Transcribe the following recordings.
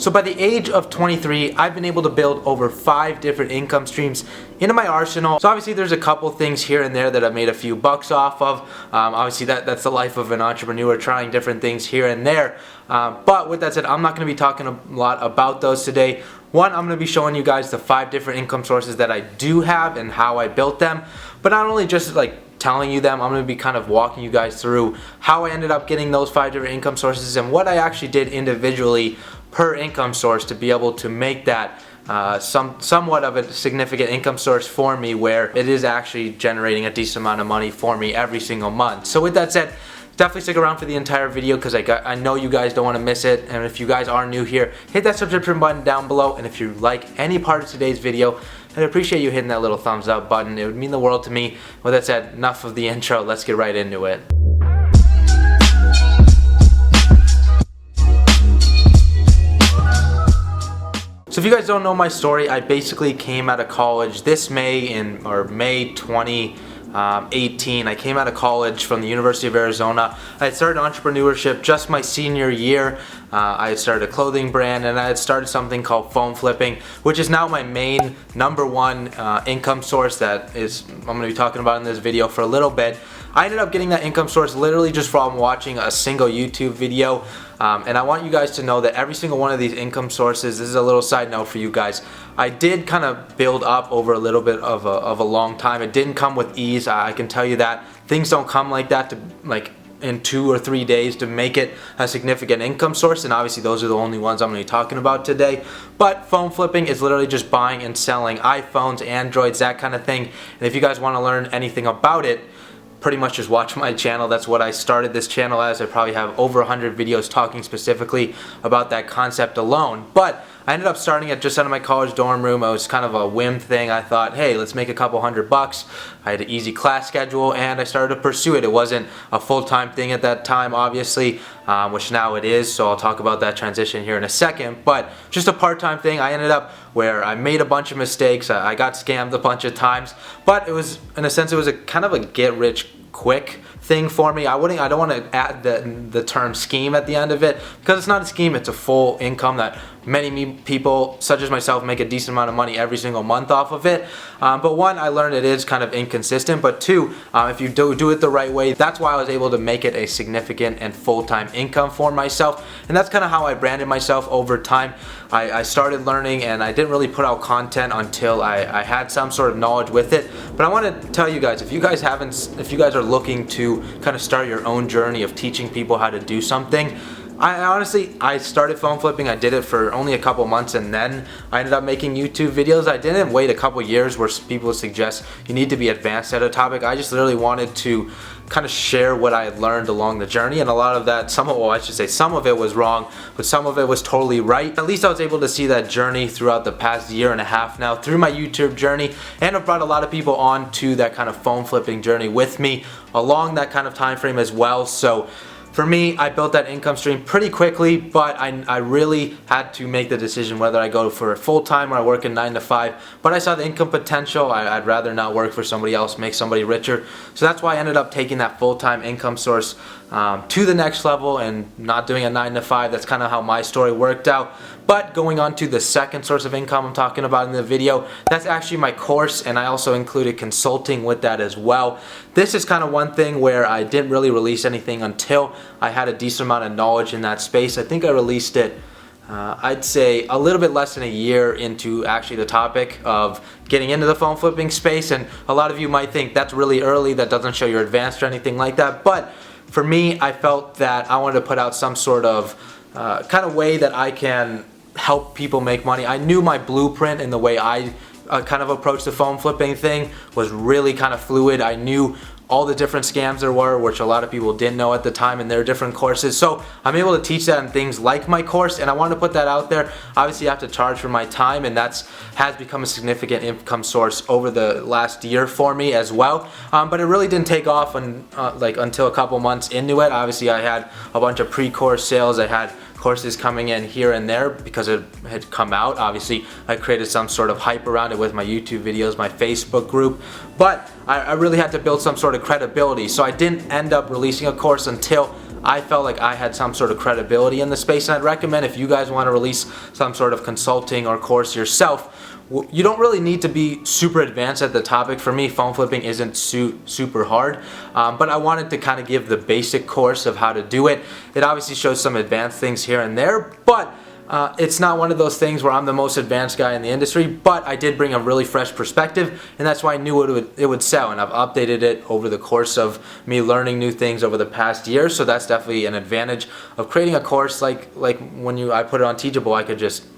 So by the age of 23, I've been able to build over 5 different income streams into my arsenal. So obviously there's a couple things here and there that I've made a few bucks off of. Obviously that's the life of an entrepreneur, trying different things here and there. But with that said, I'm not going to be talking a lot about those today. One, I'm going to be showing you guys the 5 different income sources that I do have and how I built them. But not only just like telling you them, I'm going to be kind of walking you guys through how I ended up getting those 5 different income sources and what I actually did individually per income source to be able to make that somewhat of a significant income source for me, where it is actually generating a decent amount of money for me every single month. So with that said, definitely stick around for the entire video because I know you guys don't want to miss it. And if you guys are new here, hit that subscription button down below. And if you like any part of today's video, I'd appreciate you hitting that little thumbs up button. It would mean the world to me. With that said, enough of the intro. Let's get right into it. So if you guys don't know my story, I basically came out of college this May 2018. I came out of college from the University of Arizona. I had started entrepreneurship just my senior year. I had started a clothing brand, and I had started something called phone flipping, which is now my main #1 income source that I'm going to be talking about in this video for a little bit. I ended up getting that income source literally just from watching a single YouTube video. And I want you guys to know that every single one of these income sources, this is a little side note for you guys, I did kind of build up over a little bit of a long time. It didn't come with ease, I can tell you that. Things don't come like that in 2 or 3 days to make it a significant income source, and obviously those are the only ones I'm going to be talking about today. But phone flipping is literally just buying and selling iPhones, Androids, that kind of thing. And if you guys want to learn anything about it, pretty much just watch my channel. That's what I started this channel as. I probably have over 100 videos talking specifically about that concept alone. But I ended up starting it just out of my college dorm room. It was kind of a whim thing. I thought, hey, let's make a couple $100. I had an easy class schedule and I started to pursue it. It wasn't a full-time thing at that time, obviously, which now it is. So I'll talk about that transition here in a second. But just a part-time thing. I ended up where I made a bunch of mistakes. I got scammed a bunch of times. But it was, in a sense, it was a kind of a get-rich-quick thing for me. I don't want to add the term scheme at the end of it, because it's not a scheme, it's a full income that many people such as myself make a decent amount of money every single month off of it. But one, I learned it is kind of inconsistent, but two, if you do it the right way, that's why I was able to make it a significant and full-time income for myself. And that's kind of how I branded myself over time. I started learning, and I didn't really put out content until I had some sort of knowledge with it. But I want to tell you guys, if you guys are looking to kind of start your own journey of teaching people how to do something, I started phone flipping. I did it for only a couple months, and then I ended up making YouTube videos. I didn't wait a couple years where people suggest you need to be advanced at a topic. I just literally wanted to kind of share what I had learned along the journey, and a lot of that, some of it was wrong, but some of it was totally right. At least I was able to see that journey throughout the past year and a half now through my YouTube journey, and I've brought a lot of people on to that kind of phone flipping journey with me along that kind of time frame as well. So for me, I built that income stream pretty quickly, but I really had to make the decision whether I go for a full-time or I work a 9 to 5. But I saw the income potential. I'd rather not work for somebody else, make somebody richer. So that's why I ended up taking that full-time income source to the next level and not doing a 9 to 5. That's kind of how my story worked out. But going on to the second source of income I'm talking about in the video, that's actually my course, and I also included consulting with that as well. This is kind of one thing where I didn't really release anything until I had a decent amount of knowledge in that space. I think I released it, I'd say a little bit less than a year into actually the topic of getting into the phone flipping space, and a lot of you might think that's really early, that doesn't show you're advanced or anything like that. But for me, I felt that I wanted to put out some sort of kind of way that I can help people make money. I knew my blueprint and the way I kind of approached the phone flipping thing was really kind of fluid. I knew all the different scams there were, which a lot of people didn't know at the time, and there are different courses. So I'm able to teach that in things like my course, and I wanted to put that out there. Obviously, I have to charge for my time, and has become a significant income source over the last year for me as well. But it really didn't take off until a couple months into it. Obviously, I had a bunch of pre-course sales. I had courses coming in here and there because it had come out. Obviously, I created some sort of hype around it with my YouTube videos, my Facebook group, but I really had to build some sort of credibility. So I didn't end up releasing a course until I felt like I had some sort of credibility in the space, and I'd recommend if you guys want to release some sort of consulting or course yourself, you don't really need to be super advanced at the topic. For me, phone flipping isn't super hard, but I wanted to kind of give the basic course of how to do it. It obviously shows some advanced things here and there, but it's not one of those things where I'm the most advanced guy in the industry, but I did bring a really fresh perspective, and that's why I knew it would sell, and I've updated it over the course of me learning new things over the past year. So that's definitely an advantage of creating a course. Like when I put it on Teachable, I could just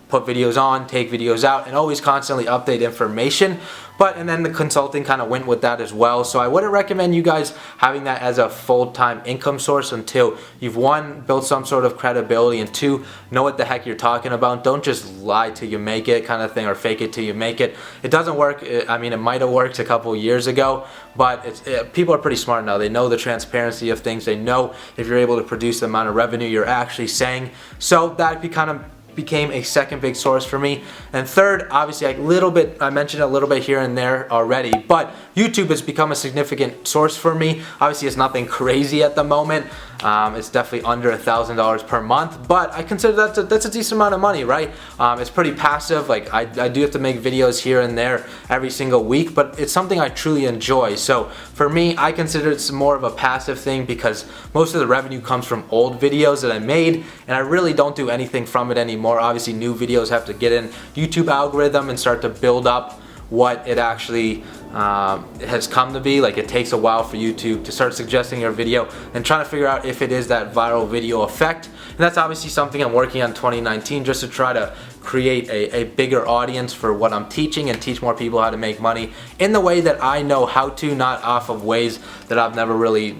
put videos on, take videos out, and always constantly update information. And then the consulting kind of went with that as well. So I wouldn't recommend you guys having that as a full-time income source until you've, one, built some sort of credibility, and two, know what the heck you're talking about. Don't just lie till you make it kind of thing, or fake it till you make it. It doesn't work. I mean, it might have worked a couple years ago, but people are pretty smart now. They know the transparency of things. They know if you're able to produce the amount of revenue you're actually saying. So that became a second big source for me. And third, obviously I mentioned a little bit here and there already, but YouTube has become a significant source for me. Obviously it's nothing crazy at the moment. It's definitely under $1,000 per month, but I consider that's a decent amount of money, right? It's pretty passive. Like I do have to make videos here and there every single week, but it's something I truly enjoy. So for me, I consider it's more of a passive thing because most of the revenue comes from old videos that I made, and I really don't do anything from it anymore. Obviously new videos have to get in YouTube algorithm and start to build up what it actually has come to be. Like, it takes a while for YouTube to start suggesting your video and trying to figure out if it is that viral video effect. And that's obviously something I'm working on 2019, just to try to create a bigger audience for what I'm teaching and teach more people how to make money in the way that I know how to, not off of ways that I've never really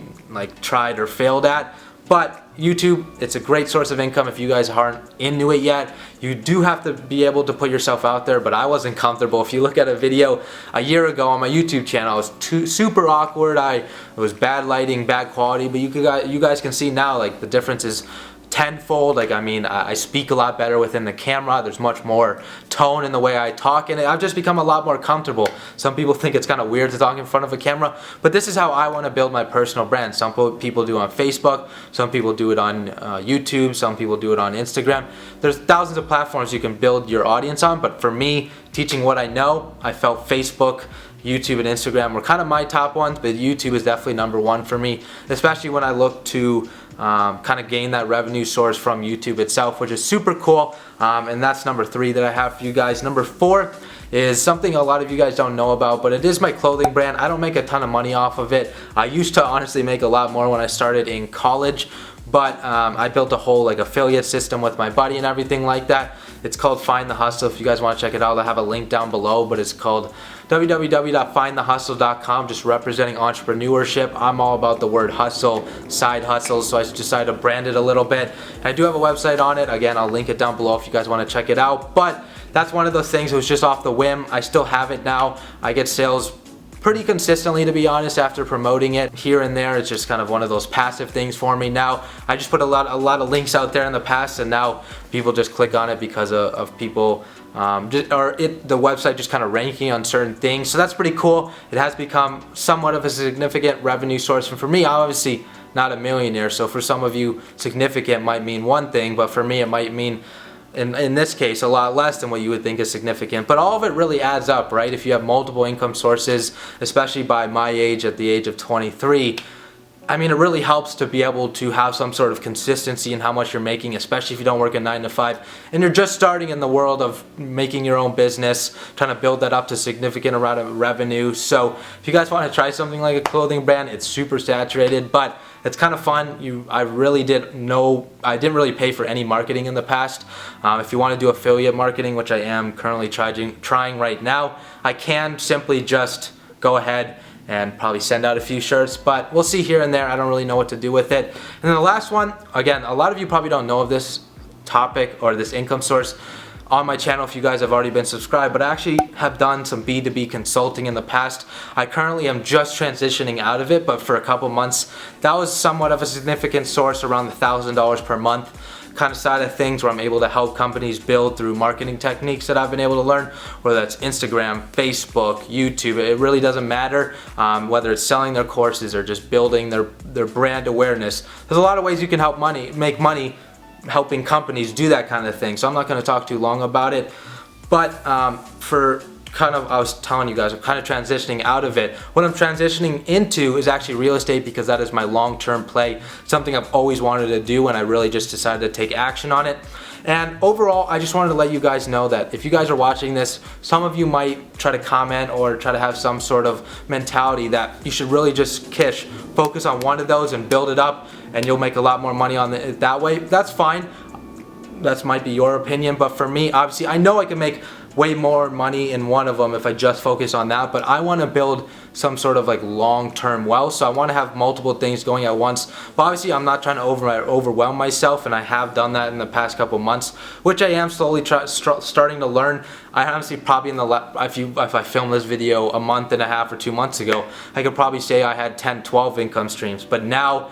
tried or failed at. But YouTube, it's a great source of income if you guys aren't into it yet. You do have to be able to put yourself out there, but I wasn't comfortable. If you look at a video a year ago on my YouTube channel, it was super awkward. It was bad lighting, bad quality, but you guys can see now, like, the difference is tenfold. Like, I mean, I speak a lot better within the camera. There's much more tone in the way I talk, and I've just become a lot more comfortable. Some people think it's kind of weird to talk in front of a camera, but this is how I want to build my personal brand. Some people do it on Facebook, some people do it on YouTube, some people do it on Instagram. There's thousands of platforms you can build your audience on, but for me, teaching what I know, I felt Facebook, YouTube, and Instagram were kind of my top ones, but YouTube is definitely number one for me, especially when I look to kind of gain that revenue source from YouTube itself, which is super cool. And that's number 3 that I have for you guys. Number 4 is something a lot of you guys don't know about, but it is my clothing brand. I don't make a ton of money off of it. I used to honestly make a lot more when I started in college, but I built a whole affiliate system with my buddy and everything like that. It's called Find the Hustle. If you guys want to check it out, I have a link down below, but it's called www.findthehustle.com, just representing entrepreneurship. I'm all about the word hustle, side hustles, so I decided to brand it a little bit. And I do have a website on it. Again, I'll link it down below if you guys want to check it out. But that's one of those things. It was just off the whim. I still have it now. I get sales pretty consistently, to be honest, after promoting it here and there. It's just kind of one of those passive things for me now. I just put a lot of links out there in the past, and now people just click on it because of people the website just kind of ranking on certain things. So that's pretty cool. It has become somewhat of a significant revenue source, and for me, I'm obviously not a millionaire, so for some of you significant might mean one thing, but for me it might mean, in this case, a lot less than what you would think is significant. But all of it really adds up, right? If you have multiple income sources, especially by my age, at the age of 23, I mean, it really helps to be able to have some sort of consistency in how much you're making, especially if you don't work a 9 to 5 and you're just starting in the world of making your own business, trying to build that up to significant amount of revenue. So if you guys want to try something like a clothing brand, it's super saturated, but it's kind of fun. I didn't really pay for any marketing in the past. If you want to do affiliate marketing, which I am currently trying right now, I can simply just go ahead and probably send out a few shirts, but we'll see here and there. I don't really know what to do with it. And then the last one, again, a lot of you probably don't know of this topic or this income source on my channel if you guys have already been subscribed, but I actually have done some B2B consulting in the past. I currently am just transitioning out of it, but for a couple months that was somewhat of a significant source, around $1,000 per month. kind of side of things where I'm able to help companies build through marketing techniques that I've been able to learn, whether that's Instagram, Facebook, YouTube. It really doesn't matter whether it's selling their courses or just building their brand awareness. There's a lot of ways you can make money helping companies do that kind of thing. So I'm not going to talk too long about it, but I was telling you guys, I'm kind of transitioning out of it. What I'm transitioning into is actually real estate, because that is my long-term play, something I've always wanted to do, and I really just decided to take action on it. And overall, I just wanted to let you guys know that if you guys are watching this, some of you might try to comment or try to have some sort of mentality that you should really just focus on one of those and build it up, and you'll make a lot more money on it that way. That's fine. That might be your opinion, but for me, obviously, I know I can make way more money in one of them if I just focus on that, but I want to build some sort of like long-term wealth, so I want to have multiple things going at once. But obviously I'm not trying to overwhelm myself, and I have done that in the past couple months, which I am slowly starting to learn. I honestly probably if I filmed this video a month and a half or 2 months ago, I could probably say I had 10, 12 income streams, but now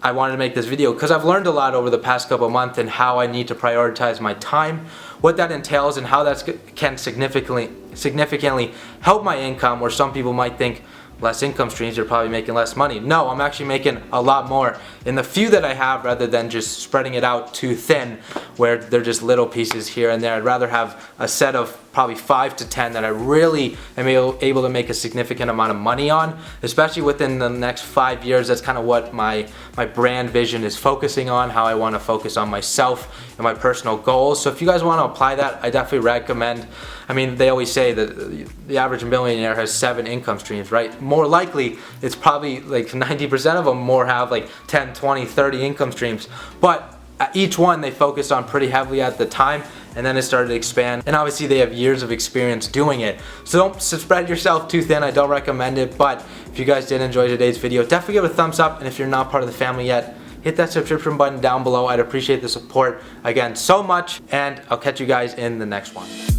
I wanted to make this video because I've learned a lot over the past couple months and how I need to prioritize my time, what that entails, and how that can significantly help my income, where some people might think less income streams, you're probably making less money. No, I'm actually making a lot more in the few that I have, rather than just spreading it out too thin where they're just little pieces here and there. I'd rather have a set of probably 5 to 10 that I really am able to make a significant amount of money on, especially within the next 5 years. That's kind of what my brand vision is focusing on, how I want to focus on myself and my personal goals. So if you guys want to apply that, I definitely recommend. I mean, they always say that the average millionaire has 7 income streams, right? More likely, it's probably like 90% of them have like 10, 20, 30 income streams. But each one they focused on pretty heavily at the time, and then it started to expand, and obviously they have years of experience doing it. So don't spread yourself too thin. I don't recommend it. But if you guys did enjoy today's video, definitely give it a thumbs up, and if you're not part of the family yet, hit that subscription button down below. I'd appreciate the support again so much, and I'll catch you guys in the next one.